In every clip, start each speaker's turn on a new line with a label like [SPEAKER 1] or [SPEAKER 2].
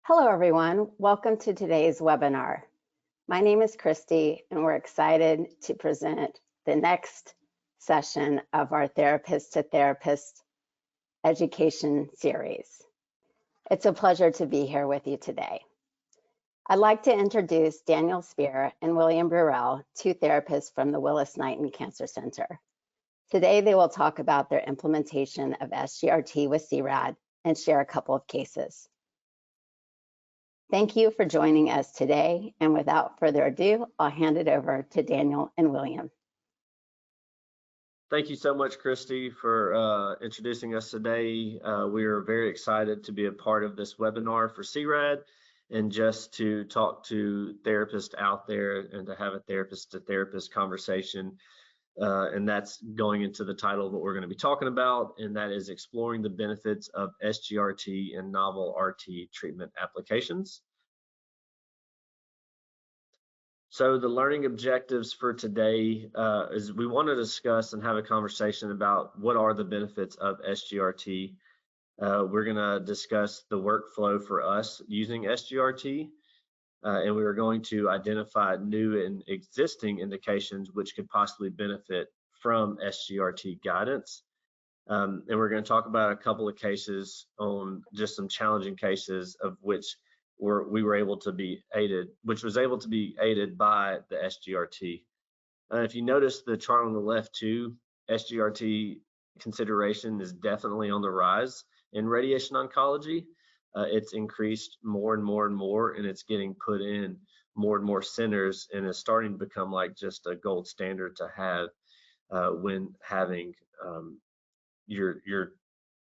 [SPEAKER 1] Hello, everyone. Welcome to today's webinar. My name is Christy, and we're excited to present the next session of our Therapist to Therapist education series. It's a pleasure to be here with you today. I'd like to introduce Daniel Speir and William Burrell, two therapists from the Willis Knighton Cancer Center. Today, they will talk about their implementation of SGRT with C-RAD and share a couple of cases. Thank you for joining us today, and without further ado, I'll hand it over to Daniel and William.
[SPEAKER 2] Thank you so much, Christy, for introducing us today. We are very excited to be a part of this webinar for C-RAD and just to talk to therapists out there and to have a therapist-to-therapist conversation. And that's going into the title of what we're going to be talking about, and that is exploring the benefits of SGRT and novel RT treatment applications. So the learning objectives for today is we want to discuss and have a conversation about what are the benefits of SGRT. We're going to discuss the workflow for us using SGRT. And we are going to identify new and existing indications which could possibly benefit from SGRT guidance. And we're going to talk about a couple of cases on just some challenging cases of which we were able to be aided, which was able to be aided by the SGRT. If you notice the chart on the left too, SGRT consideration is definitely on the rise in radiation oncology. It's increased more and more and more, and it's getting put in more and more centers, and it's starting to become like just a gold standard to have when having your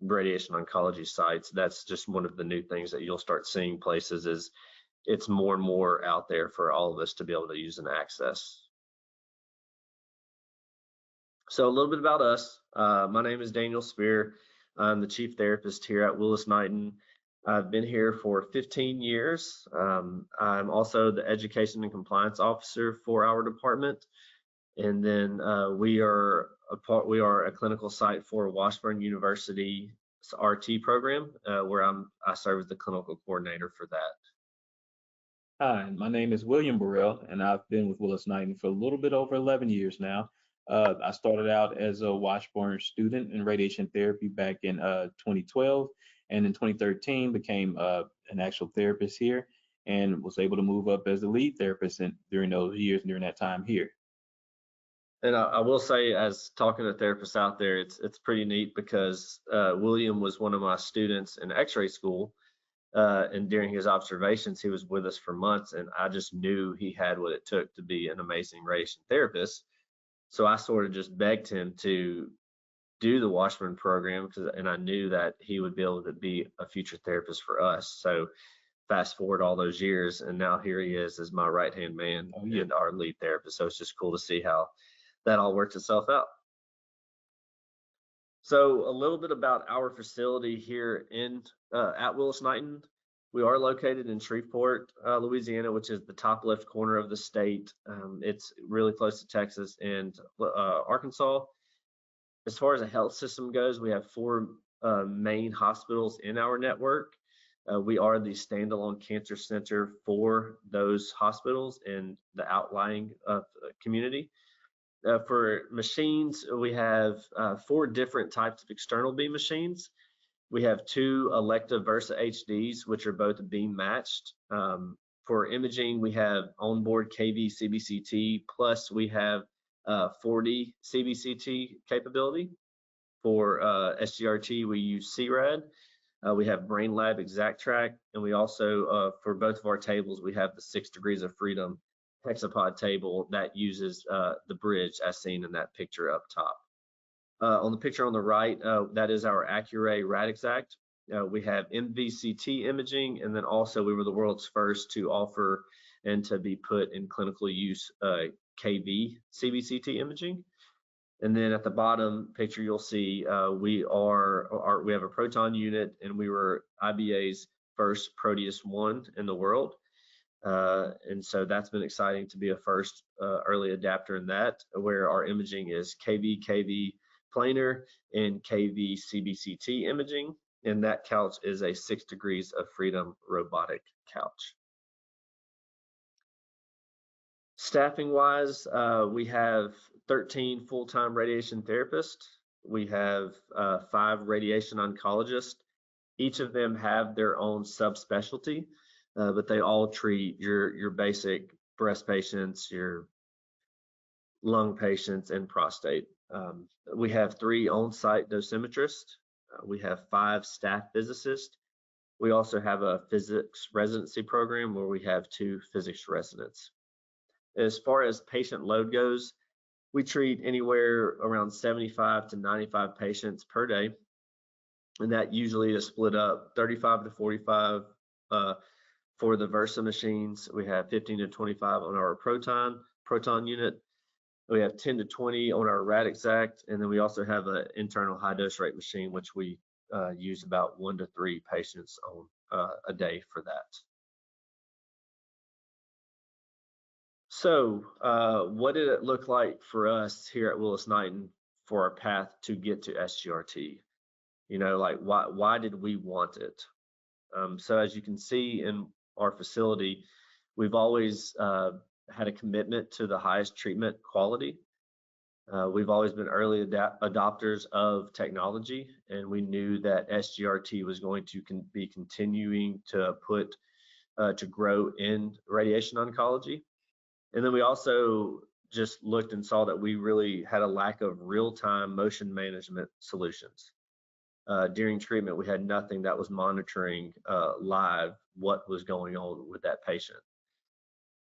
[SPEAKER 2] radiation oncology sites. That's just one of the new things that you'll start seeing places is it's more and more out there for all of us to be able to use and access. So a little bit about us. My name is Daniel Speir. I'm the chief therapist here at Willis Knighton. I've been here for 15 years. I'm also the education and compliance officer for our department. And then we are a clinical site for Washburn University's RT program, where I serve as the clinical coordinator for that.
[SPEAKER 3] Hi, my name is William Burrell, and I've been with Willis Knighton for a little bit over 11 years now. I started out as a Washburn student in radiation therapy back in 2012. And in 2013 became an actual therapist here and was able to move up as the lead therapist during those years, during that time here.
[SPEAKER 2] And I will say, as talking to therapists out there, it's pretty neat because William was one of my students in x-ray school, and during his observations, he was with us for months, and I just knew he had what it took to be an amazing radiation therapist. So I sort of just begged him to do the Washburn program, and I knew that he would be able to be a future therapist for us. So fast forward all those years, and now here he is as my right-hand man and our lead therapist. So it's just cool to see how that all worked itself out. So a little bit about our facility here at Willis Knighton. We are located in Shreveport, Louisiana, which is the top left corner of the state. It's really close to Texas and Arkansas. As far as a health system goes, we have 4 main hospitals in our network. We are the standalone cancer center for those hospitals and the outlying community. For machines, we have 4 different types of external beam machines. We have 2 Elekta Versa HDs, which are both beam matched. For imaging, we have onboard KV CBCT, plus we have 4D CBCT capability. For SGRT, we use C-RAD. We have BrainLab ExactTrack, and we also, for both of our tables, we have the 6 degrees of freedom hexapod table that uses the bridge as seen in that picture up top. On the picture on the right, that is our Accuray RadExact. We have MVCT imaging, and then also we were the world's first to offer and to be put in clinical use KV CBCT imaging. And then at the bottom picture, you'll see we have a proton unit, and we were IBA's first Proteus 1 in the world. And so that's been exciting to be a first early adapter in that, where our imaging is KV planar and KV CBCT imaging. and that couch is a 6 degrees of freedom robotic couch. Staffing wise, we have 13 full-time radiation therapists. We have 5 radiation oncologists. Each of them have their own subspecialty, but they all treat your basic breast patients, your lung patients, and prostate. We have 3 on-site dosimetrists. We have 5 staff physicists. We also have a physics residency program where we have 2 physics residents. As far as patient load goes, we treat anywhere around 75 to 95 patients per day. And that usually is split up 35 to 45 for the Versa machines. We have 15 to 25 on our proton unit. We have 10 to 20 on our RAD exact. And then we also have an internal high dose rate machine, which we use about 1 to 3 patients on a day for that. So what did it look like for us here at Willis Knighton for our path to get to SGRT? You know, like why did we want it? So as you can see in our facility, we've always had a commitment to the highest treatment quality. We've always been early adopters of technology, and we knew that SGRT was going to be continuing to grow in radiation oncology. And then we also just looked and saw that we really had a lack of real-time motion management solutions. During treatment, we had nothing that was monitoring live what was going on with that patient.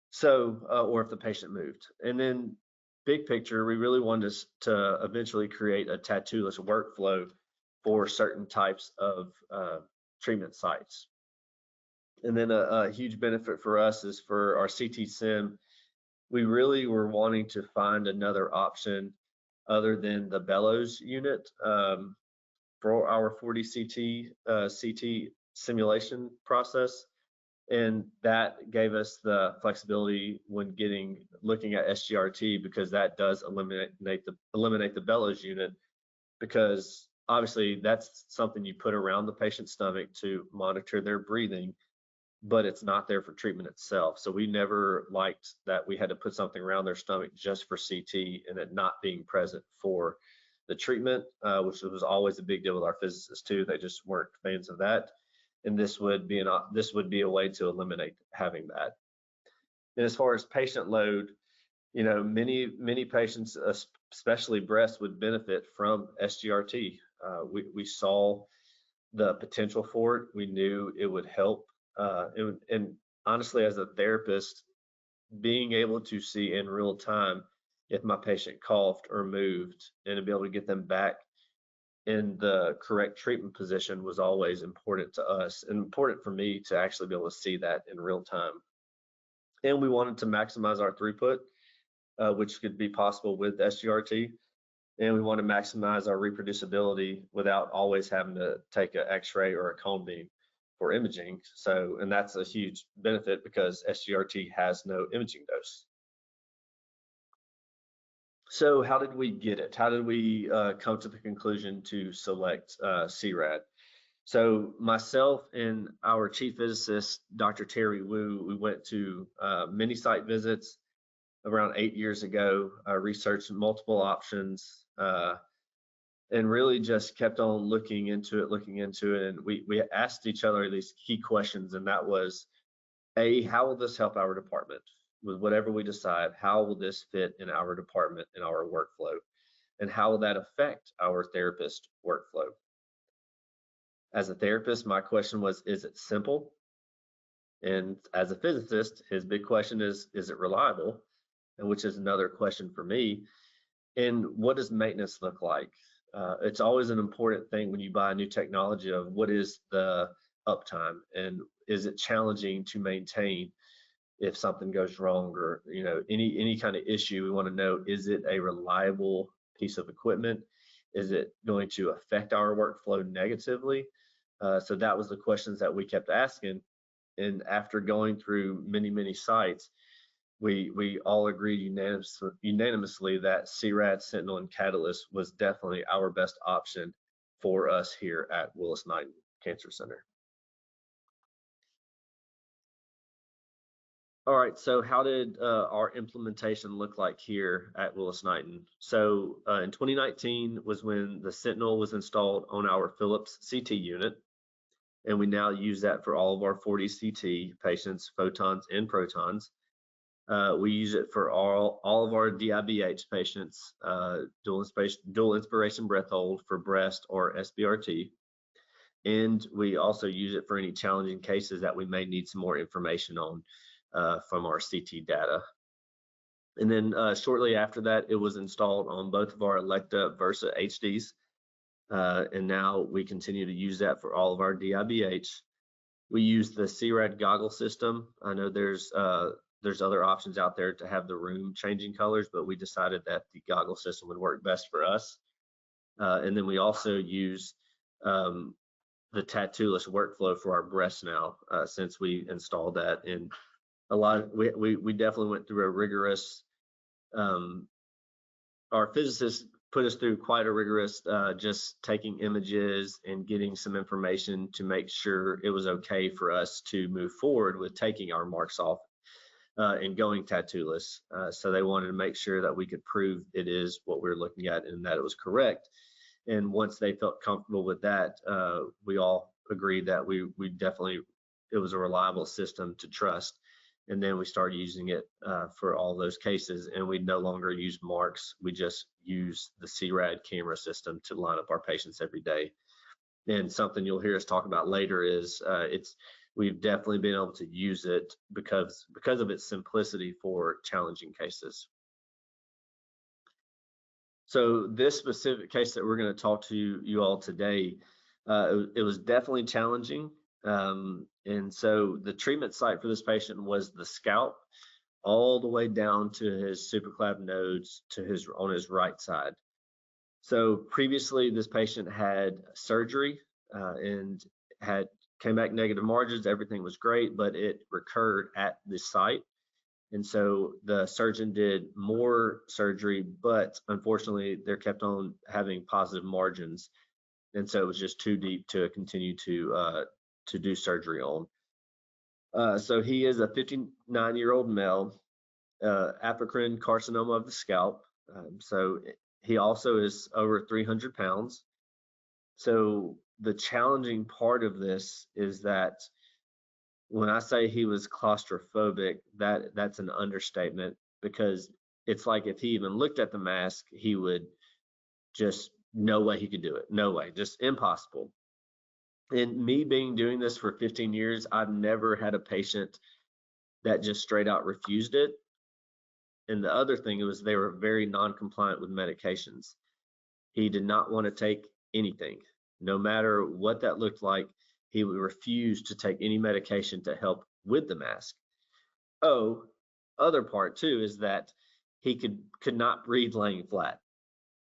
[SPEAKER 2] So, or if the patient moved. And then big picture, we really wanted to eventually create a tattoo-less workflow for certain types of treatment sites. And then a huge benefit for us is for our CT sim. We really were wanting to find another option other than the bellows unit for our 40 CT simulation process. And that gave us the flexibility when looking at SGRT, because that does eliminate the bellows unit, because obviously that's something you put around the patient's stomach to monitor their breathing, but it's not there for treatment itself. So we never liked that we had to put something around their stomach just for CT and it not being present for the treatment, which was always a big deal with our physicists too. They just weren't fans of that. And this would be a way to eliminate having that. And as far as patient load, you know, many patients, especially breast, would benefit from SGRT. We saw the potential for it. We knew it would help. And honestly, as a therapist, being able to see in real time if my patient coughed or moved and to be able to get them back in the correct treatment position was always important to us, and important for me to actually be able to see that in real time. And we wanted to maximize our throughput, which could be possible with SGRT. And we want to maximize our reproducibility without always having to take an X-ray or a cone beam for imaging. So, and that's a huge benefit because SGRT has no imaging dose. So how did we get it? How did we come to the conclusion to select C-RAD? So myself and our chief physicist, Dr. Terry Wu, we went to many site visits around 8 years ago, researched multiple options, and really just kept on looking into it. And we asked each other these key questions, and that was, A, how will this help our department? With whatever we decide, how will this fit in our department, in our workflow? And how will that affect our therapist workflow? As a therapist, my question was, is it simple? And as a physicist, his big question is it reliable? And which is another question for me. And what does maintenance look like? It's always an important thing when you buy a new technology of what is the uptime, and is it challenging to maintain if something goes wrong, or you know, any kind of issue. We want to know, is it a reliable piece of equipment? Is it going to affect our workflow negatively? So that was the questions that we kept asking. And after going through many sites, we all agreed unanimously that C-RAD, Sentinel, and Catalyst was definitely our best option for us here at Willis Knighton. Cancer Center. All right, so how did our implementation look like here at Willis Knighton? So in 2019 was when the Sentinel was installed on our Philips CT unit, and we now use that for all of our 40 CT patients, photons and protons. We use it for all of our DIBH patients, dual inspiration breath hold for breast or SGRT. And we also use it for any challenging cases that we may need some more information on from our CT data. And then shortly after that, it was installed on both of our Elekta Versa HDs. And now we continue to use that for all of our DIBH. We use the C-RAD goggle system. I know there's other options out there to have the room changing colors, but we decided that the goggle system would work best for us. And then we also use the tattoo-less workflow for our breasts now, since we installed that. And we definitely went through a rigorous, our physicists put us through quite a rigorous, just taking images and getting some information to make sure it was okay for us to move forward with taking our marks off and going tattoo-less. So they wanted to make sure that we could prove it is what we were looking at and that it was correct. And once they felt comfortable with that, we all agreed that it was a reliable system to trust. And then we started using it for all those cases, and we no longer use marks. We just use the C-RAD camera system to line up our patients every day. And something you'll hear us talk about later is we've definitely been able to use it because of its simplicity for challenging cases. So this specific case that we're going to talk to you all today, it was definitely challenging. And so the treatment site for this patient was the scalp all the way down to his supraclav nodes on his right side. So previously this patient had surgery and came back negative margins. Everything was great, but it recurred at the site. And so the surgeon did more surgery, but unfortunately they kept on having positive margins. And so it was just too deep to continue to do surgery on. So he is a 59-year-old male, apocrine carcinoma of the scalp. So he also is over 300 pounds. So the challenging part of this is that when I say he was claustrophobic, that's an understatement, because it's like if he even looked at the mask, he would just, no way he could do it. No way, just impossible. And me doing this for 15 years, I've never had a patient that just straight out refused it. And the other thing was they were very non-compliant with medications. He did not want to take anything, no matter what that looked like. He would refuse to take any medication to help with the mask. Other part too is that he could not breathe laying flat.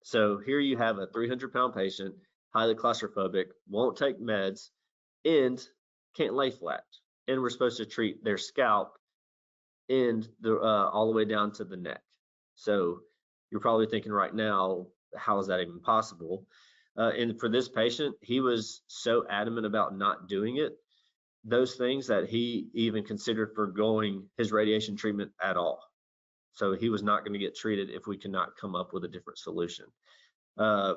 [SPEAKER 2] So here you have a 300-pound patient, highly claustrophobic, won't take meds, and can't lay flat. And we're supposed to treat their scalp and all the way down to the neck. So you're probably thinking right now, how is that even possible? And for this patient, he was so adamant about not doing it, those things, that he even considered forgoing his radiation treatment at all. So he was not going to get treated if we could not come up with a different solution.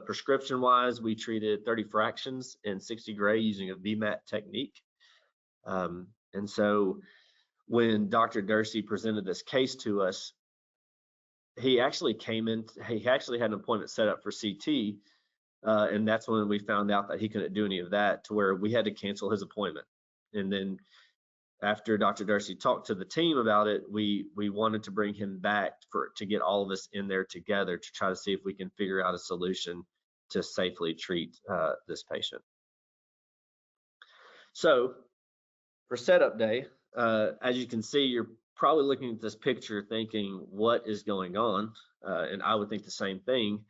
[SPEAKER 2] Prescription wise, we treated 30 fractions and 60 gray using a VMAT technique. And so when Dr. Dursey presented this case to us, he actually had an appointment set up for CT. And that's when we found out that he couldn't do any of that, to where we had to cancel his appointment. And then after Dr. Dursey talked to the team about it, we wanted to bring him back to get all of us in there together to try to see if we can figure out a solution to safely treat this patient. So for setup day, as you can see, you're probably looking at this picture thinking, what is going on? And I would think the same thing.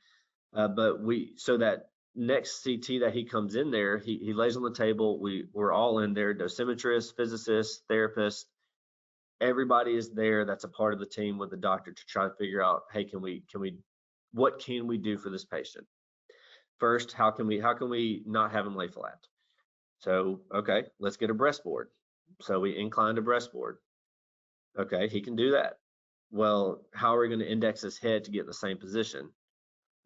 [SPEAKER 2] So that next CT that he comes in there, he lays on the table. We're all in there, dosimetrists, physicists, therapists. Everybody is there that's a part of the team with the doctor to try to figure out, hey, what can we do for this patient? First, how can we not have him lay flat? So, okay, let's get a breastboard. So we inclined a breastboard. Okay, he can do that. Well, how are we going to index his head to get in the same position?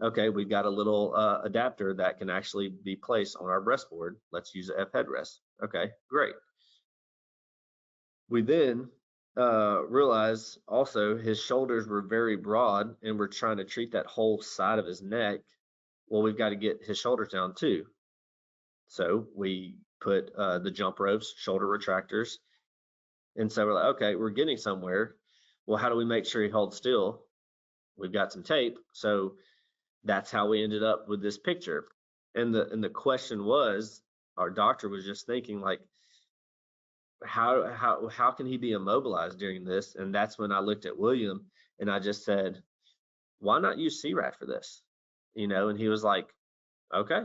[SPEAKER 2] Okay, we've got a little adapter that can actually be placed on our breastboard. Let's use a F headrest. Okay, great. We then realized also his shoulders were very broad and we're trying to treat that whole side of his neck. Well, we've got to get his shoulders down too. So we put the jump ropes, shoulder retractors. And so we're like, okay, we're getting somewhere. Well, how do we make sure he holds still? We've got some tape. So that's how we ended up with this picture. And the question was, our doctor was just thinking like, how can he be immobilized during this? And that's when I looked at William and I just said, why not use C-RAD for this? And he was like, okay,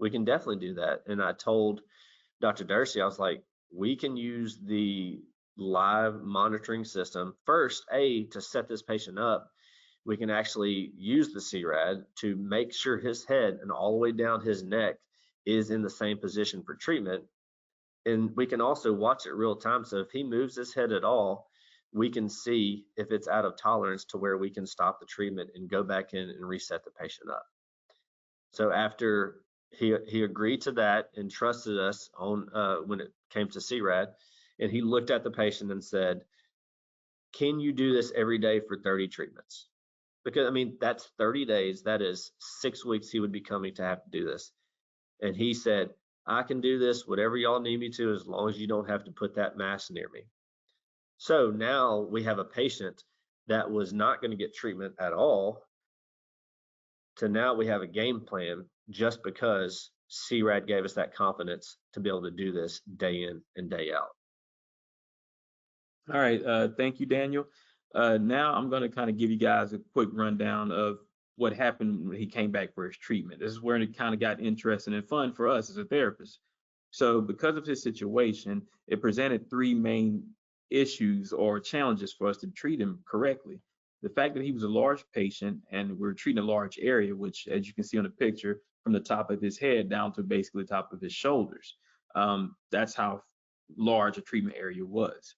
[SPEAKER 2] we can definitely do that. And I told Dr. Dursey, I was like, we can use the live monitoring system first, to set this patient up. We can actually use the C-RAD to make sure his head and all the way down his neck is in the same position for treatment. And we can also watch it real time. So if he moves his head at all, we can see if it's out of tolerance to where we can stop the treatment and go back in and reset the patient up. So after he agreed to that and trusted us on when it came to C-RAD, and he looked at the patient and said, can you do this every day for 30 treatments? Because, I mean, that's 30 days. That is 6 weeks he would be coming to have to do this. And he said, I can do this, whatever y'all need me to, as long as you don't have to put that mask near me. So now we have a patient that was not going to get treatment at all, to now we have a game plan just because C-RAD gave us that confidence to be able to do this day in and day out.
[SPEAKER 3] All right, thank you, Daniel. Now I'm going to kind of give you guys a quick rundown of what happened when he came back for his treatment. This is where it kind of got interesting and fun for us as a therapist. So because of his situation, it presented three main issues or challenges for us to treat him correctly. The fact that he was a large patient and we're treating a large area, which, as you can see on the picture, from the top of his head down to basically the top of his shoulders. That's how large a treatment area was.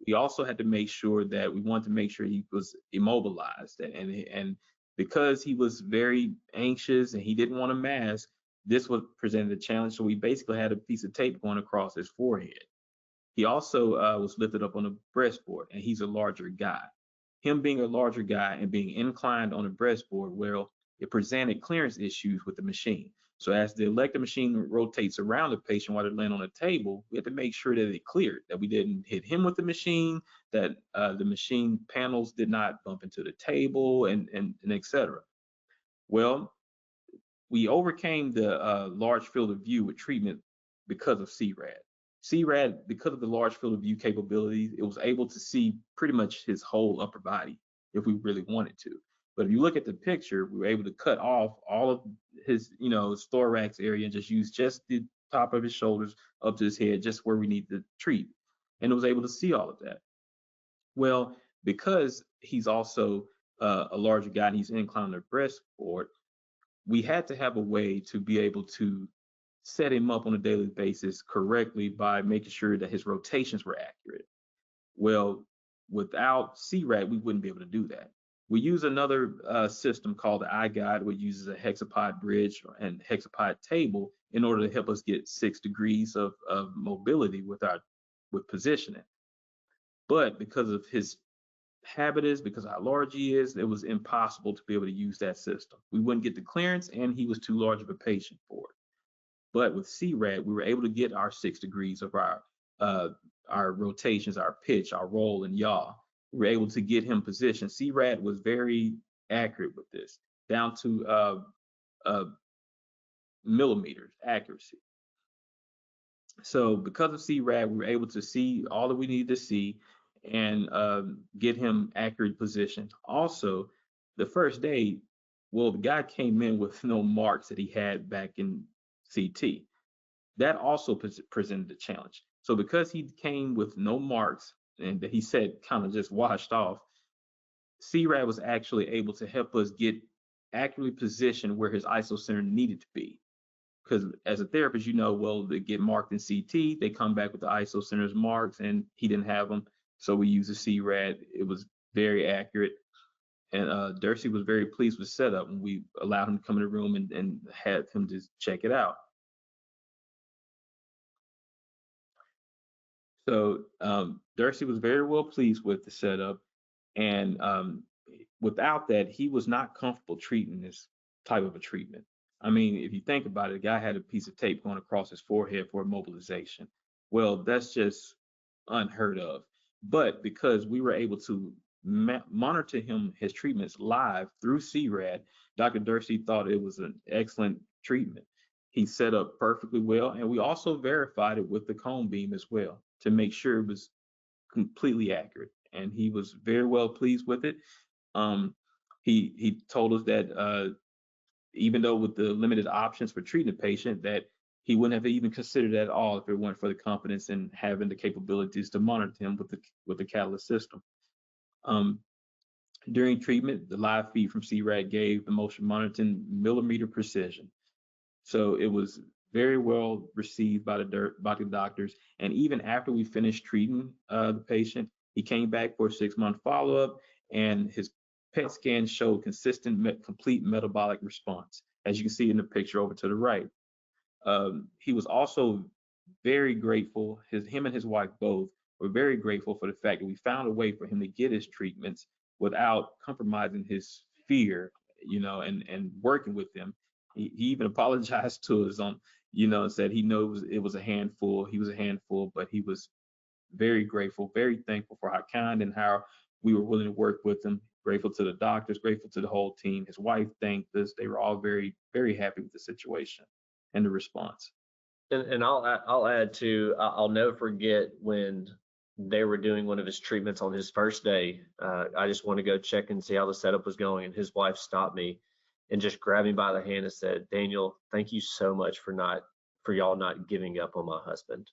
[SPEAKER 3] We also had to make sure that we wanted to make sure he was immobilized, and because he was very anxious and he didn't want a mask, this was presented a challenge. So we basically had a piece of tape going across his forehead. He also was lifted up on a breastboard, and he's a larger guy. Him being a larger guy and being inclined on a breastboard, well, it presented clearance issues with the machine. So as the Elekta machine rotates around the patient while they're laying on a table, we had to make sure that it cleared, that we didn't hit him with the machine, that the machine panels did not bump into the table, and et cetera. Well, we overcame the large field of view with treatment because of C-RAD. C-RAD, because of the large field of view capabilities, it was able to see pretty much his whole upper body if we really wanted to. But if you look at the picture, we were able to cut off all of his, his thorax area and just use just the top of his shoulders up to his head, just where we need to treat. And it was able to see all of that. Well, because he's also a larger guy and he's inclined to breastboard, we had to have a way to be able to set him up on a daily basis correctly by making sure that his rotations were accurate. Well, without C-RAD, we wouldn't be able to do that. We use another system called the iGuide, which uses a hexapod bridge and hexapod table in order to help us get 6 degrees of mobility with positioning. But because of his habitus, because of how large he is, it was impossible to be able to use that system. We wouldn't get the clearance, and he was too large of a patient for it. But with C-RAD, we were able to get our 6 degrees of our rotations, our pitch, our roll, and yaw. We were able to get him positioned. C-RAD was very accurate with this, down to millimeters accuracy. So because of C-RAD, we were able to see all that we needed to see and get him accurate position. Also, the first day, well, the guy came in with no marks that he had back in CT. That also presented a challenge. So because he came with no marks and that he said kind of just washed off, C-RAD was actually able to help us get accurately positioned where his isocenter needed to be. because as a therapist, well, they get marked in CT, they come back with the ISO centers marks, and he didn't have them. So we used the C-RAD. It was very accurate. And Dursey was very pleased with the setup, and we allowed him to come in the room and had him just check it out. So Dursey was very well pleased with the setup, and without that, he was not comfortable treating this type of a treatment. I mean, if you think about it, the guy had a piece of tape going across his forehead for immobilization. Well, that's just unheard of. But because we were able to monitor his treatments live through C-RAD, Dr. Dursey thought it was an excellent treatment. He set up perfectly well, and we also verified it with the cone beam as well to make sure it was completely accurate. And he was very well pleased with it. He told us that even though with the limited options for treating the patient, that he wouldn't have even considered at all if it weren't for the confidence in having the capabilities to monitor him with the Catalyst system. During treatment, the live feed from C-RAD gave the motion monitoring millimeter precision. So it was very well received by the doctors. And even after we finished treating the patient, he came back for a 6-month follow-up, and his PET scan showed consistent, complete metabolic response, as you can see in the picture over to the right. He was also very grateful, him and his wife both were very grateful for the fact that we found a way for him to get his treatments without compromising his fear, and working with them. He even apologized to us and said he knows it was a handful. He was a handful, but he was very grateful, very thankful for how kind and how we were willing to work with him. Grateful to the doctors, grateful to the whole team. His wife thanked us. They were all very, very happy with the situation and the response.
[SPEAKER 2] And I'll add to, I'll never forget when they were doing one of his treatments on his first day. I just want to go check and see how the setup was going, and his wife stopped me and just grabbed me by the hand and said, "Daniel, thank you so much for y'all not giving up on my husband."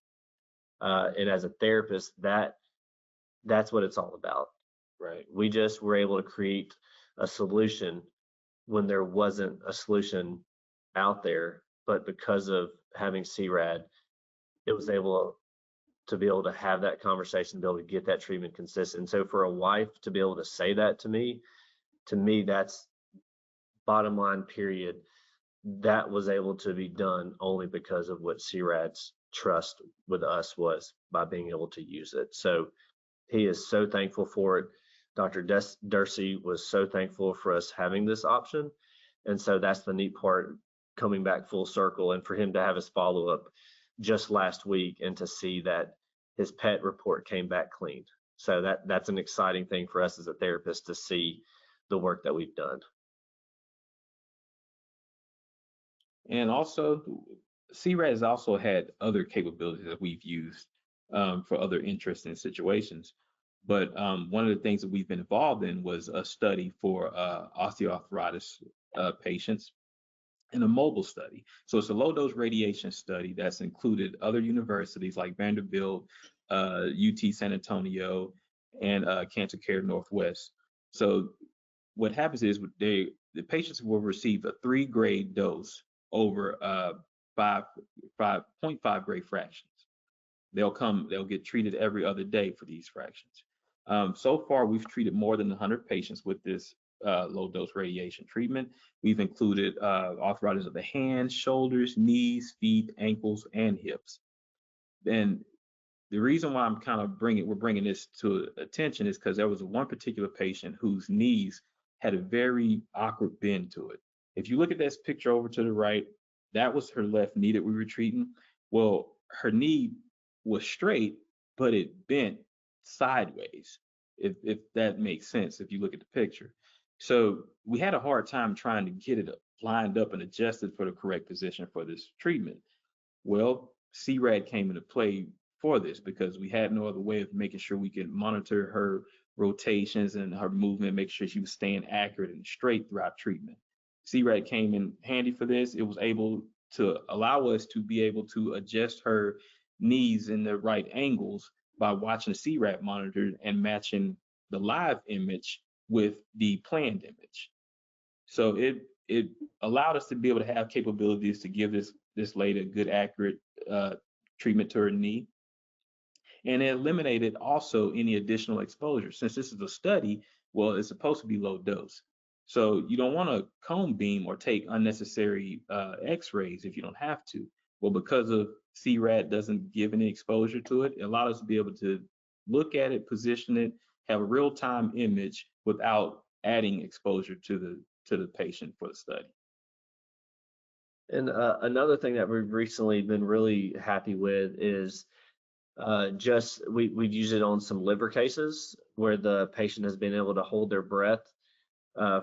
[SPEAKER 2] And as a therapist, that's what it's all about.
[SPEAKER 3] Right.
[SPEAKER 2] We just were able to create a solution when there wasn't a solution out there, but because of having C-RAD, it was able to be able to have that conversation, be able to get that treatment consistent. And so for a wife to be able to say that to me, that's bottom line, period. That was able to be done only because of what C-RAD's trust with us was by being able to use it. So he is so thankful for it. Dr. Dursey was so thankful for us having this option. And so that's the neat part, coming back full circle, and for him to have his follow-up just last week and to see that his PET report came back clean. So that's an exciting thing for us as a therapist to see the work that we've done.
[SPEAKER 3] And also, C-RAD has also had other capabilities that we've used for other interesting situations. But one of the things that we've been involved in was a study for osteoarthritis patients in a mobile study. So it's a low dose radiation study that's included other universities like Vanderbilt, UT San Antonio, and Cancer Care Northwest. So what happens is the patients will receive a 3-grade dose over 5.5 grade fractions. They'll get treated every other day for these fractions. So far, we've treated more than 100 patients with this low dose radiation treatment. We've included arthritis of the hands, shoulders, knees, feet, ankles, and hips. And the reason why we're bringing this to attention is because there was one particular patient whose knees had a very awkward bend to it. If you look at this picture over to the right, that was her left knee that we were treating. Well, her knee was straight, but it bent sideways, if that makes sense, if you look at the picture. So we had a hard time trying to get it lined up and adjusted for the correct position for this treatment. Well, C-RAD came into play for this because we had no other way of making sure we could monitor her rotations and her movement, make sure she was staying accurate and straight throughout treatment. C-RAD came in handy for this. It was able to allow us to be able to adjust her knees in the right angles by watching the C-RAD monitor and matching the live image with the planned image. So it allowed us to be able to have capabilities to give this this laid a good, accurate treatment to her knee. And it eliminated also any additional exposure. Since this is a study, well, it's supposed to be low dose. So you don't want to cone beam or take unnecessary x-rays if you don't have to. Well, because of C-RAD doesn't give any exposure to it, it allowed us to be able to look at it, position it, have a real-time image without adding exposure to the patient for the study.
[SPEAKER 2] And another thing that we've recently been really happy with is we've used it on some liver cases where the patient has been able to hold their breath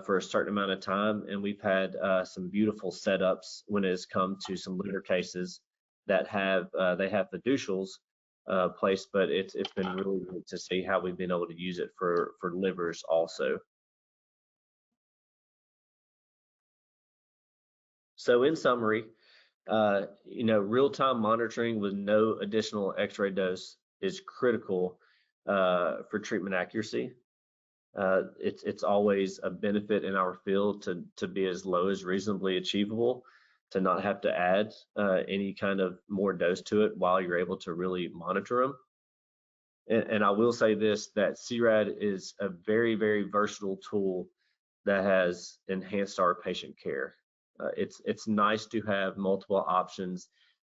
[SPEAKER 2] for a certain amount of time, and we've had some beautiful setups when it has come to some liver cases that have they have fiducials placed, but it's been really good to see how we've been able to use it for livers also. So in summary, real-time monitoring with no additional x-ray dose is critical for treatment accuracy. It's always a benefit in our field to be as low as reasonably achievable, to not have to add any kind of more dose to it while you're able to really monitor them. And I will say this, that C-RAD is a very, very versatile tool that has enhanced our patient care. It's nice to have multiple options,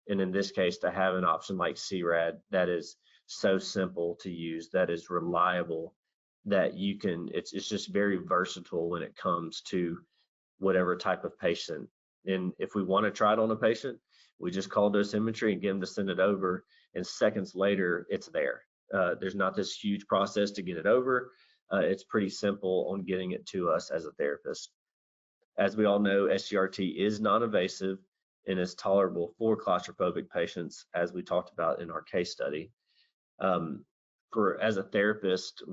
[SPEAKER 2] and in this case, to have an option like C-RAD that is so simple to use, that is reliable, that you can, it's just very versatile when it comes to whatever type of patient. And if we want to try it on a patient, we just call dosimetry and get them to send it over, and seconds later, it's there. There's not this huge process to get it over. It's pretty simple on getting it to us as a therapist. As we all know, SGRT is non-invasive and is tolerable for claustrophobic patients, as we talked about in our case study. As a therapist,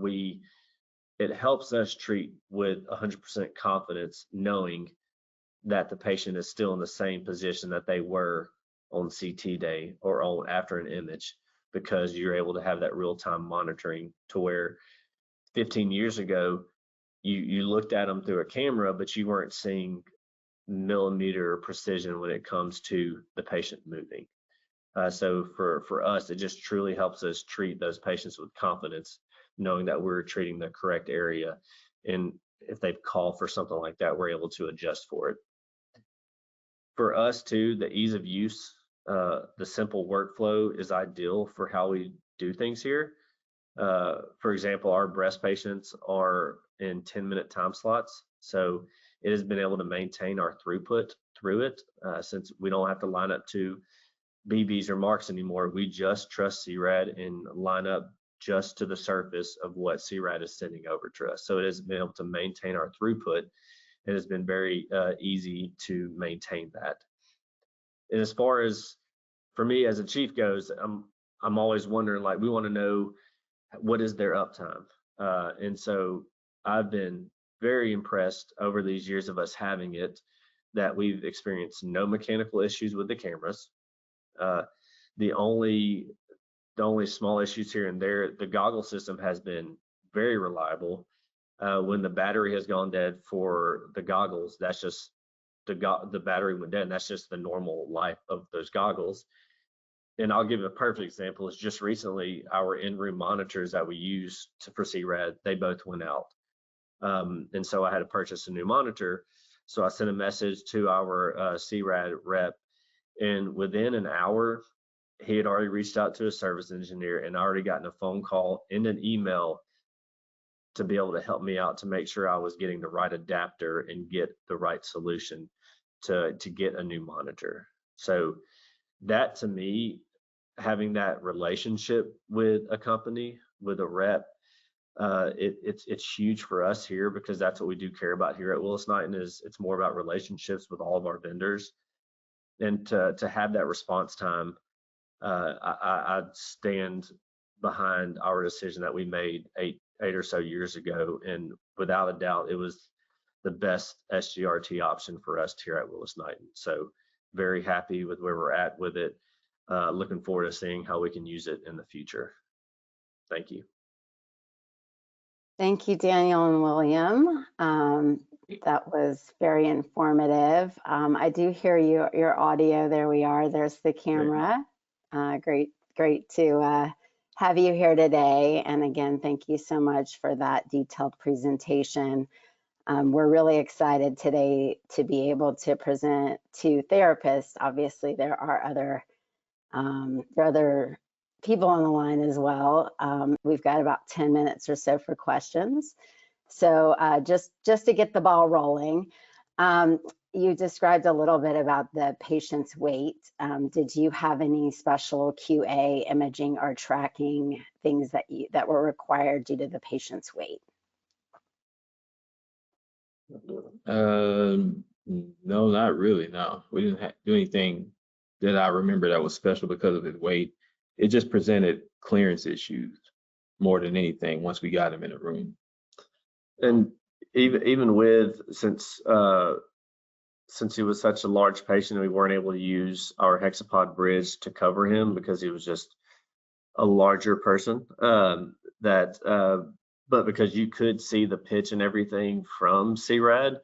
[SPEAKER 2] it helps us treat with 100% confidence, knowing that the patient is still in the same position that they were on CT day or after an image, because you're able to have that real-time monitoring, to where 15 years ago, you looked at them through a camera, but you weren't seeing millimeter precision when it comes to the patient moving. So for us, it just truly helps us treat those patients with confidence, knowing that we're treating the correct area. And if they call for something like that, we're able to adjust for it. For us too, the ease of use, the simple workflow is ideal for how we do things here. For example, our breast patients are in 10-minute time slots, so it has been able to maintain our throughput through it, since we don't have to line up to BBs or marks anymore. We just trust C-RAD and line up just to the surface of what C-RAD is sending over to us. So it has been able to maintain our throughput. It has been very easy to maintain that. And as far as for me as a chief goes, I'm always wondering, like, we want to know what is their uptime. And so I've been very impressed over these years of us having it, that we've experienced no mechanical issues with the cameras. The only small issues here and there, the goggle system has been very reliable. When the battery has gone dead for the goggles, that's just the battery went dead, and that's just the normal life of those goggles. And I'll give a perfect example. Is just recently our in-room monitors that we use for C-RAD, they both went out. And so I had to purchase a new monitor. So I sent a message to our C-RAD rep, and within an hour, he had already reached out to a service engineer and already gotten a phone call and an email to be able to help me out to make sure I was getting the right adapter and get the right solution to get a new monitor. So that, to me, having that relationship with a company, with a rep, it's huge for us here, because that's what we do care about here at Willis Knighton. It's more about relationships with all of our vendors, and to have that response time. I stand behind our decision that we made eight or so years ago, and without a doubt, it was the best SGRT option for us here at Willis Knighton. So very happy with where we're at with it. Looking forward to seeing how we can use it in the future. Thank you.
[SPEAKER 1] Thank you, Daniel and William. That was very informative. I do hear your audio. There we are. There's the camera. Great to have you here today. And again, thank you so much for that detailed presentation. We're really excited today to be able to present to therapists. Obviously, there are other people on the line as well. We've got about 10 minutes or so for questions. So just to get the ball rolling, you described a little bit about the patient's weight. Did you have any special QA imaging or tracking things that were required due to the patient's weight?
[SPEAKER 3] No, not really. No, we didn't do anything that I remember that was special because of his weight. It just presented clearance issues more than anything once we got him in the room.
[SPEAKER 2] And even with, since he was such a large patient, we weren't able to use our hexapod bridge to cover him because he was just a larger person. But because you could see the pitch and everything from C-RAD,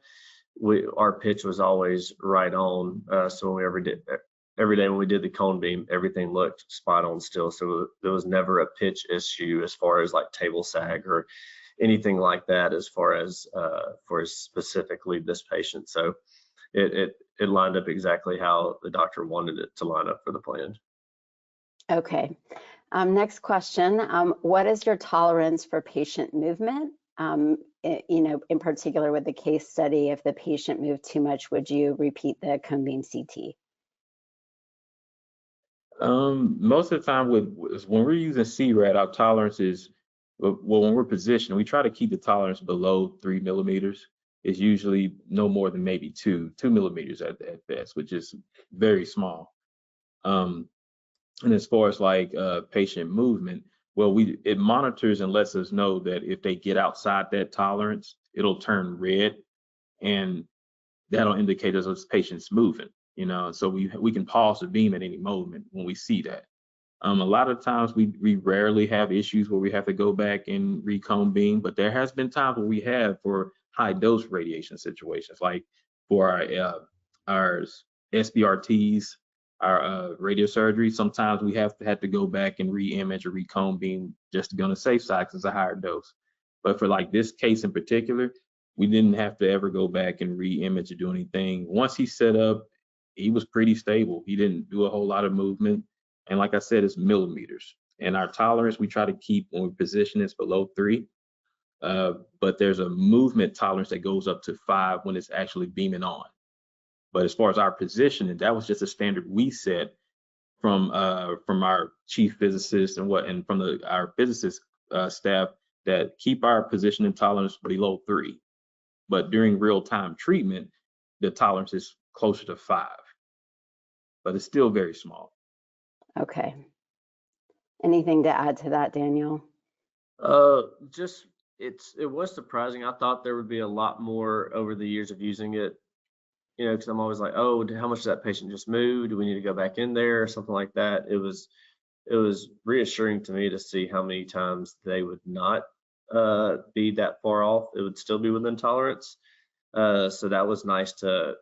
[SPEAKER 2] our pitch was always right on. So when every day when we did the cone beam, everything looked spot on still. So there was never a pitch issue as far as like table sag or anything like that as far as for specifically this patient. So it lined up exactly how the doctor wanted it to line up for the plan.
[SPEAKER 1] Okay. Next question. What is your tolerance for patient movement? In particular with the case study, if the patient moved too much, would you repeat the cone beam CT?
[SPEAKER 3] Most of the time when we're using C-RAD, our tolerance is, well, when we're positioned, we try to keep the tolerance below 3 millimeters. It's usually no more than maybe 2 millimeters at best, which is very small. And as far as like patient movement, well, it monitors and lets us know that if they get outside that tolerance, it'll turn red, and that'll indicate us as patients moving. So we can pause the beam at any moment when we see that. A lot of times we rarely have issues where we have to go back and recone beam, but there has been times where we have for high dose radiation situations, like for our SGRTs, our radiosurgery. Sometimes we have to go back and re-image or recone beam just to be on the safe side because it's a higher dose. But for like this case in particular, we didn't have to ever go back and re-image or do anything. Once he set up, he was pretty stable. He didn't do a whole lot of movement. And like I said, it's millimeters. And our tolerance, we try to keep when we position is below 3. But there's a movement tolerance that goes up to 5 when it's actually beaming on. But as far as our positioning, that was just a standard we set from our chief physicist and from our physicist staff, that keep our positioning tolerance below 3. But during real-time treatment, the tolerance is closer to 5. But it's still very small.
[SPEAKER 1] Okay. Anything to add to that, Daniel?
[SPEAKER 2] It was surprising. I thought there would be a lot more over the years of using it, because I'm always like, oh, how much did that patient just move? Do we need to go back in there or something like that? It was reassuring to me to see how many times they would not be that far off. It would still be within tolerance. So that was nice to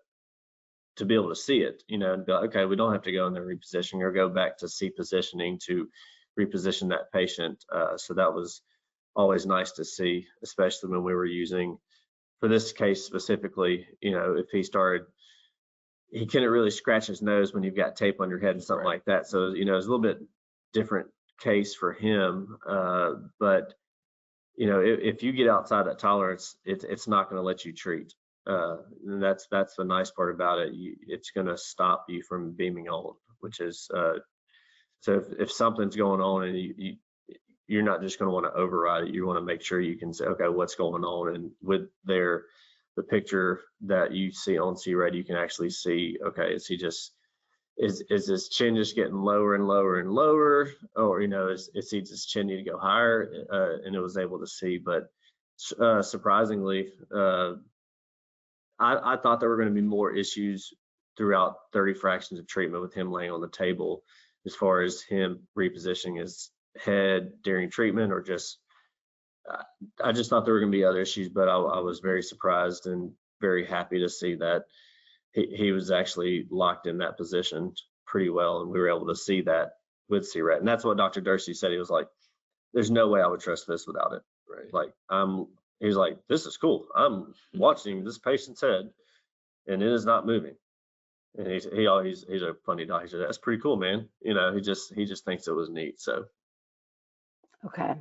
[SPEAKER 2] be able to see it, and be like, okay, we don't have to go in there repositioning or go back to C positioning to reposition that patient. So that was always nice to see, especially when we were using, for this case specifically, if he couldn't really scratch his nose when you've got tape on your head and something like that. So, it's a little bit different case for him. But, if you get outside that tolerance, it's not going to let you treat. And that's the nice part about it. It's going to stop you from beaming on, which is, so if something's going on and you're not just going to want to override it, you want to make sure you can say, okay, what's going on? And with the picture that you see on C-RAD, you can actually see, okay, is his chin just getting lower and lower and lower, or is his chin need to go higher? And it was able to see. But surprisingly, I thought there were going to be more issues throughout 30 fractions of treatment with him laying on the table, as far as him repositioning his head during treatment, or just I just thought there were going to be other issues, but I was very surprised. And very happy to see that he was actually locked in that position pretty well, and we were able to see that with C-RAD. And that's what Dr. Dursey said. He was like, there's no way I would trust this without it.
[SPEAKER 3] Right.
[SPEAKER 2] Like, he's like, this is cool. I'm watching this patient's head and it is not moving. And he's a funny doc. He said, that's pretty cool, man. You know, he just thinks it was neat. So.
[SPEAKER 1] Okay.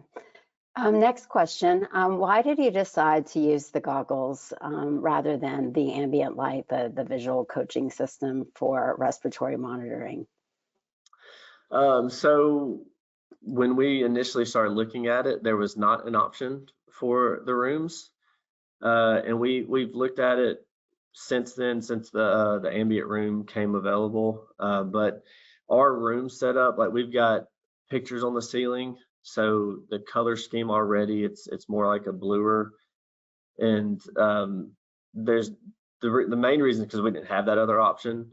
[SPEAKER 1] Next question. Why did you decide to use the goggles rather than the ambient light, the visual coaching system for respiratory monitoring?
[SPEAKER 2] So when we initially started looking at it, there was not an option for the rooms. And we've looked at it since then, since the ambient room came available. But our room setup, like we've got pictures on the ceiling. So the color scheme already, it's more like a bluer. And there's the main reason because we didn't have that other option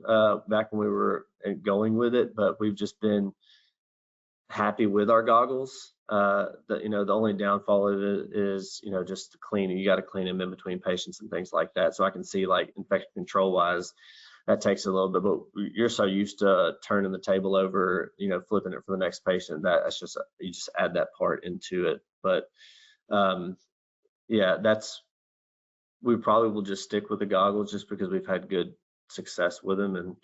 [SPEAKER 2] back when we were going with it, but we've just been happy with our goggles. The only downfall of it is, just the cleaning. You got to clean them in between patients and things like that. So I can see like infection control wise, that takes a little bit, but you're so used to turning the table over, flipping it for the next patient, that's just, you just add that part into it. But yeah, we probably will just stick with the goggles just because we've had good success with them. And,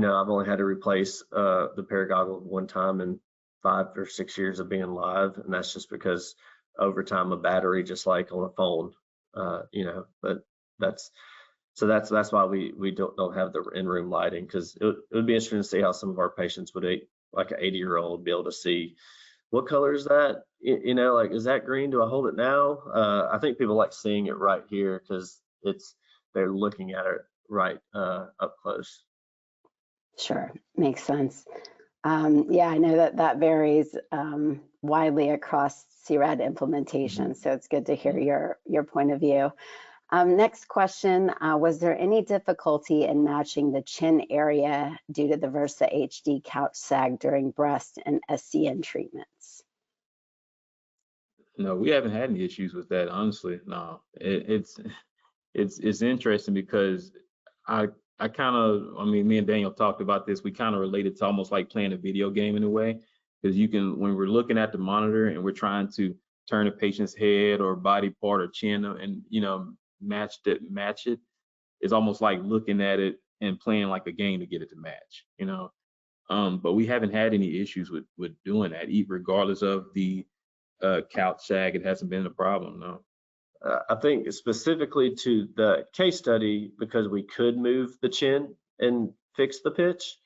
[SPEAKER 2] I've only had to replace the pair of goggles one time in 5 or 6 years of being live. And that's just because over time, a battery, just like on a phone, but that's why we don't have the in-room lighting, because it would be interesting to see how some of our patients would, like an 80-year-old, be able to see what color is that, like, is that green? Do I hold it now? I think people like seeing it right here because they're looking at it right up close.
[SPEAKER 1] Sure, makes sense. Yeah, I know that varies widely across C-RAD implementation, so it's good to hear your point of view. Next question, was there any difficulty in matching the chin area due to the Versa HD couch sag during breast and SCN treatments?
[SPEAKER 3] No, we haven't had any issues with that, honestly. No, it's interesting because I kind of, me and Daniel talked about this. We kind of related to almost like playing a video game in a way, because when we're looking at the monitor and we're trying to turn a patient's head or body part or chin and, match it, it's almost like looking at it and playing like a game to get it to match, but we haven't had any issues with doing that, regardless of the couch sag. It hasn't been a problem, no.
[SPEAKER 2] I think specifically to the case study, because we could move the chin and fix the pitch,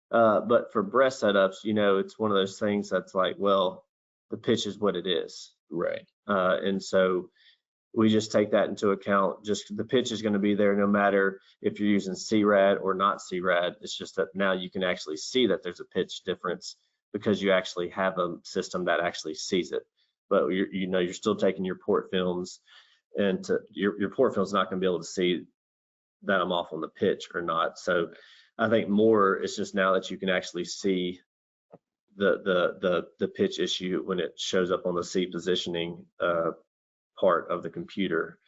[SPEAKER 2] but for breast setups, it's one of those things that's like, well, the pitch is what it is.
[SPEAKER 3] Right.
[SPEAKER 2] And so we just take that into account. Just the pitch is going to be there no matter if you're using C-RAD or not C-RAD. It's just that now you can actually see that there's a pitch difference because you actually have a system that actually sees it. But you're still taking your port films, and your port film is not going to be able to see that I'm off on the pitch or not. So I think more it's just now that you can actually see the pitch issue when it shows up on the C positioning part of the computer.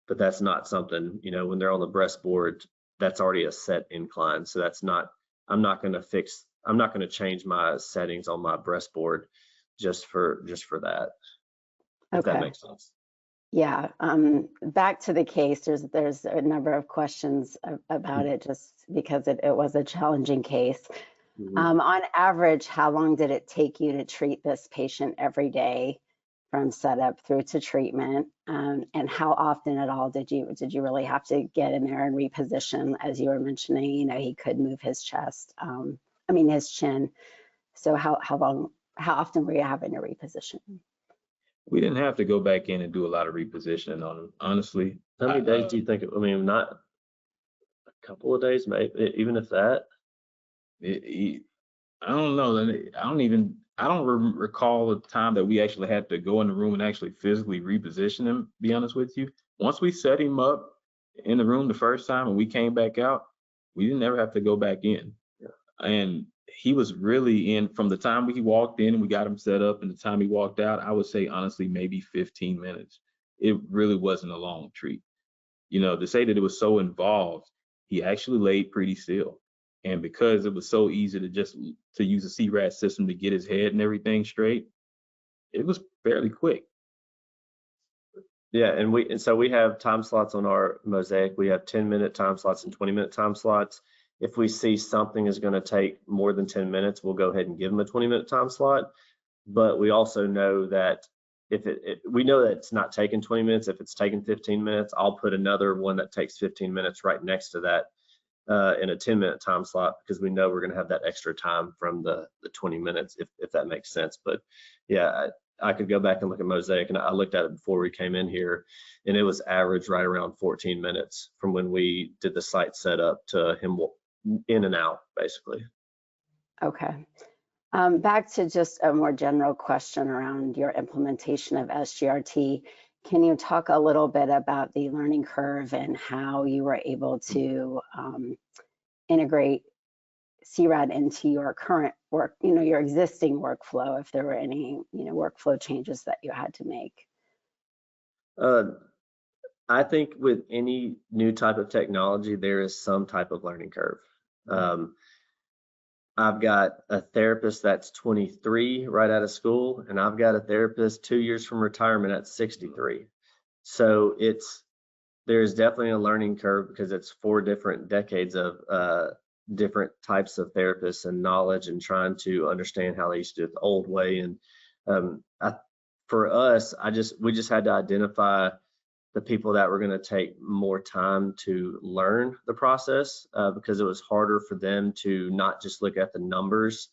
[SPEAKER 2] But that's not something, when they're on the breastboard, that's already a set incline. So I'm not going to change my settings on my breastboard just for that.
[SPEAKER 1] Okay.
[SPEAKER 2] If that makes sense.
[SPEAKER 1] Yeah, back to the case, there's a number of questions about it just because it was a challenging case.
[SPEAKER 2] Mm-hmm.
[SPEAKER 1] On average, how long did it take you to treat this patient every day from setup through to treatment? And how often at all did you really have to get in there and reposition? As you were mentioning, he could move his his chin. So how often were you having to reposition?
[SPEAKER 2] We didn't have to go back in and do a lot of repositioning on him, honestly. How many days do you think? Not a couple of days, maybe, even if that.
[SPEAKER 3] I don't know. I don't recall the time that we actually had to go in the room and actually physically reposition him, to be honest with you. Once we set him up in the room the first time and we came back out, we didn't ever have to go back in.
[SPEAKER 2] Yeah.
[SPEAKER 3] And he was really in from the time he walked in and we got him set up and the time he walked out, I would say honestly maybe 15 minutes. It really wasn't a long treat. To say that it was so involved, he actually laid pretty still. And because it was so easy to use a C-RAD system to get his head and everything straight, it was fairly quick.
[SPEAKER 2] Yeah, and so we have time slots on our Mosaic. We have 10-minute time slots and 20-minute time slots. If we see something is going to take more than 10 minutes, we'll go ahead and give them a 20-minute time slot. But we also know that if we know that it's not taking 20 minutes, if it's taking 15 minutes, I'll put another one that takes 15 minutes right next to that in a 10-minute time slot, because we know we're going to have that extra time from the 20 minutes, if that makes sense. But yeah, I could go back and look at Mosaic, and I looked at it before we came in here, and it was average right around 14 minutes from when we did the site setup to him in and out, basically.
[SPEAKER 1] Okay. Back to just a more general question around your implementation of SGRT. Can you talk a little bit about the learning curve and how you were able to integrate C-RAD into your current work, your existing workflow, if there were any, workflow changes that you had to make?
[SPEAKER 2] I think with any new type of technology, there is some type of learning curve. I've got a therapist that's 23 right out of school, and I've got a therapist 2 years from retirement at 63. So there's definitely a learning curve, because it's 4 different decades of different types of therapists and knowledge, and trying to understand how they used to do it the old way. And for us, we just had to identify the people that were going to take more time to learn the process, because it was harder for them to not just look at the numbers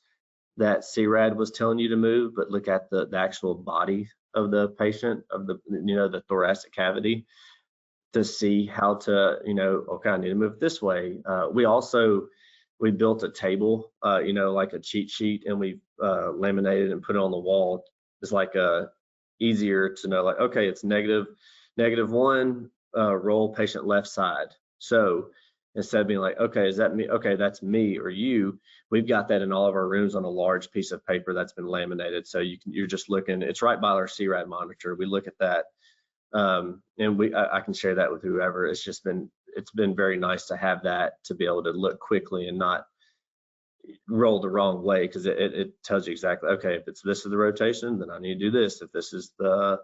[SPEAKER 2] that C-RAD was telling you to move, but look at the actual body of the patient, of the thoracic cavity, to see how to, okay, I need to move this way. We built a table, like a cheat sheet, and we laminated and put it on the wall. It's like easier to know, like, okay, it's -1, roll patient left side. So instead of being like, okay, is that me? Okay, that's me or you. We've got that in all of our rooms on a large piece of paper that's been laminated. So you're just looking, it's right by our C-RAD monitor. We look at that, and I can share that with whoever. It's been very nice to have that, to be able to look quickly and not roll the wrong way, because it tells you exactly, okay, if this is the rotation, then I need to do this. If this is the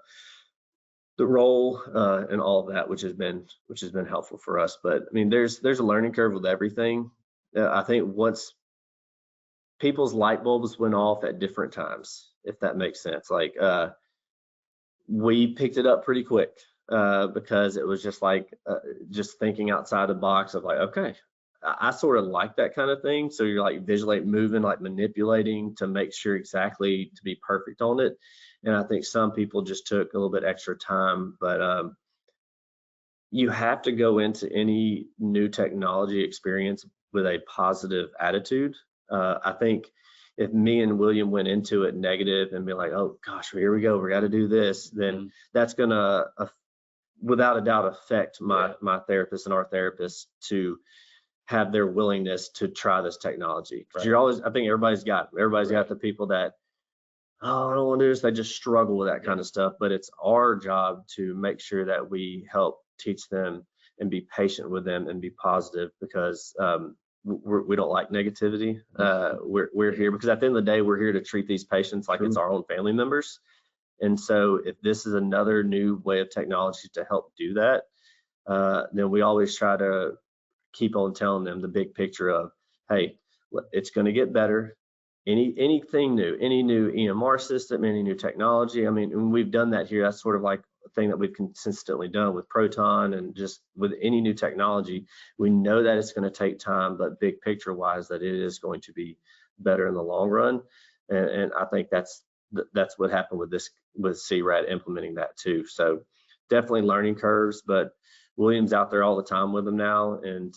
[SPEAKER 2] roll, and all of that, which has been helpful for us. But I mean, there's a learning curve with everything. I think once people's light bulbs went off at different times, if that makes sense. Like we picked it up pretty quick, because it was just like just thinking outside the box of like, okay, I sort of like that kind of thing. So you're like visually moving, like manipulating to make sure exactly to be perfect on it. And I think some people just took a little bit extra time, but you have to go into any new technology experience with a positive attitude. I think if me and William went into it negative and be like, oh gosh, here we go, we got to do this, then that's gonna, without a doubt, affect my therapist and our therapists to have their willingness to try this technology. Because I think everybody's got the people that, oh, I don't want to do this. They just struggle with that kind of stuff. But it's our job to make sure that we help teach them and be patient with them and be positive, because we don't like negativity. We're here because at the end of the day, we're here to treat these patients like it's our own family members. And so if this is another new way of technology to help do that, then we always try to keep on telling them the big picture of, hey, it's going to get better. Anything new, any new EMR system, any new technology. I mean, when we've done that here, that's sort of like a thing that we've consistently done with Proton, and just with any new technology, we know that it's going to take time, but big picture wise, that it is going to be better in the long run. And I think that's what happened with C-RAD implementing that too. So definitely learning curves, but William's out there all the time with them now, and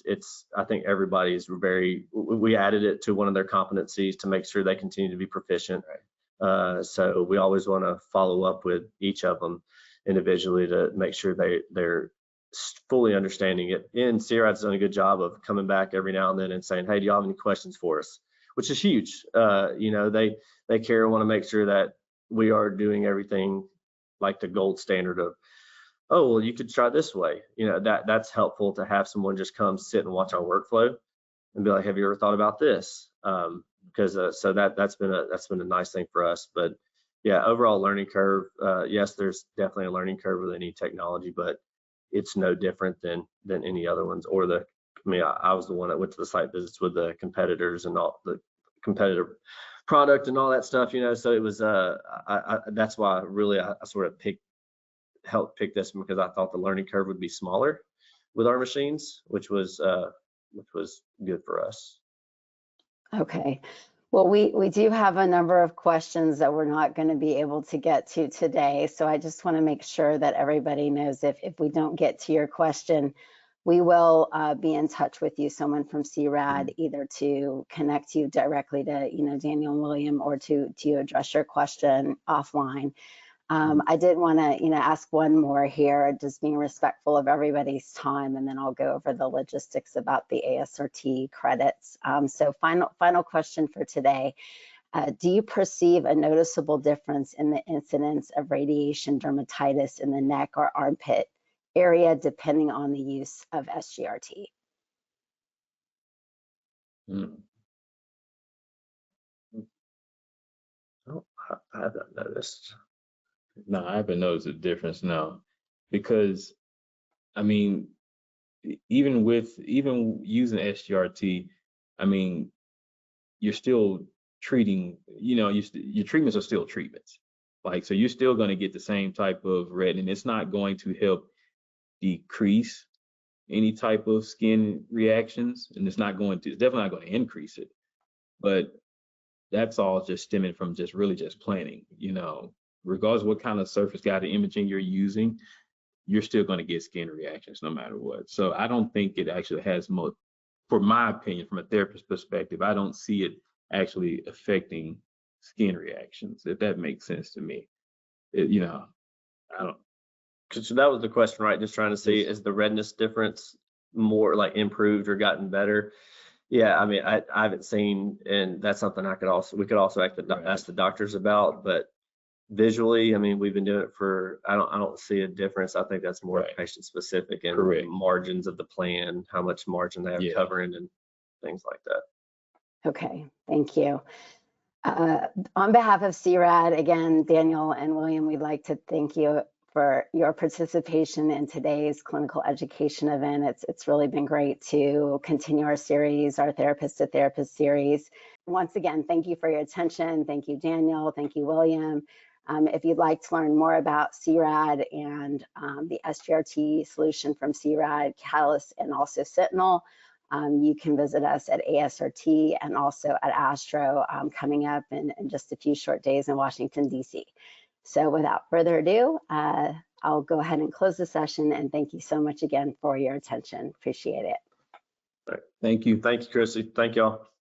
[SPEAKER 2] I think everybody's we added it to one of their competencies to make sure they continue to be proficient. So we always want to follow up with each of them individually to make sure they're fully understanding it. And C-RAD's done a good job of coming back every now and then and saying, hey, do you have any questions for us? Which is huge. They care and want to make sure that we are doing everything like the gold standard of oh, well, you could try this way. You know, that's helpful to have someone just come sit and watch our workflow and be like, have you ever thought about this? Because so that's been a nice thing for us. But yeah, overall learning curve. Yes, there's definitely a learning curve with any technology, but it's no different than any other ones. Or I was the one that went to the site visits with the competitors and all the competitor product and all that stuff, you know. So it was that's why really I sort of helped pick this, because I thought the learning curve would be smaller with our machines, which was good for us.
[SPEAKER 1] Okay. Well, we do have a number of questions that we're not going to be able to get to today. So I just want to make sure that everybody knows if we don't get to your question, we will be in touch with you, someone from C-RAD, either to connect you directly to, you know, Daniel and William, or to address your question offline. I did want to, you know, ask one more here, just being respectful of everybody's time, and then I'll go over the logistics about the ASRT credits. So final question for today. Do you perceive a noticeable difference in the incidence of radiation dermatitis in the neck or armpit area depending on the use of SGRT?
[SPEAKER 2] Oh, I haven't noticed.
[SPEAKER 3] No, I haven't noticed a difference, no, because I mean, even using SGRT, I mean, you're still treating, you know, your treatments are still treatments. Like, so you're still going to get the same type of reddening. It's not going to help decrease any type of skin reactions, and it's definitely not going to increase it. But that's all just stemming from really just planning, you know. Regardless of what kind of surface guided imaging you're using, you're still going to get skin reactions no matter what. So I don't think it actually has much, for my opinion, from a therapist perspective, I don't see it actually affecting skin reactions, if that makes sense to me. You know, I don't.
[SPEAKER 2] So that was the question, right? Just trying to see, is the redness difference more like improved or gotten better? Yeah, I mean, I haven't seen, and that's something we could also ask the doctors about, but visually, I mean, we've been doing it for, I don't see a difference. I think that's more patient specific and margins of the plan, how much margin they have covering and things like that.
[SPEAKER 1] Okay, thank you. On behalf of C-RAD, again, Daniel and William, we'd like to thank you for your participation in today's clinical education event. It's really been great to continue our series, our Therapist to Therapist series. Once again, thank you for your attention. Thank you, Daniel. Thank you, William. If you'd like to learn more about C-RAD and the SGRT solution from C-RAD Catalyst and also Sentinel, you can visit us at ASRT and also at Astro coming up in just a few short days in Washington, D.C. So without further ado, I'll go ahead and close the session, and thank you so much again for your attention. Appreciate it.
[SPEAKER 2] Thank you. Thank you, Chrissy. Thank y'all.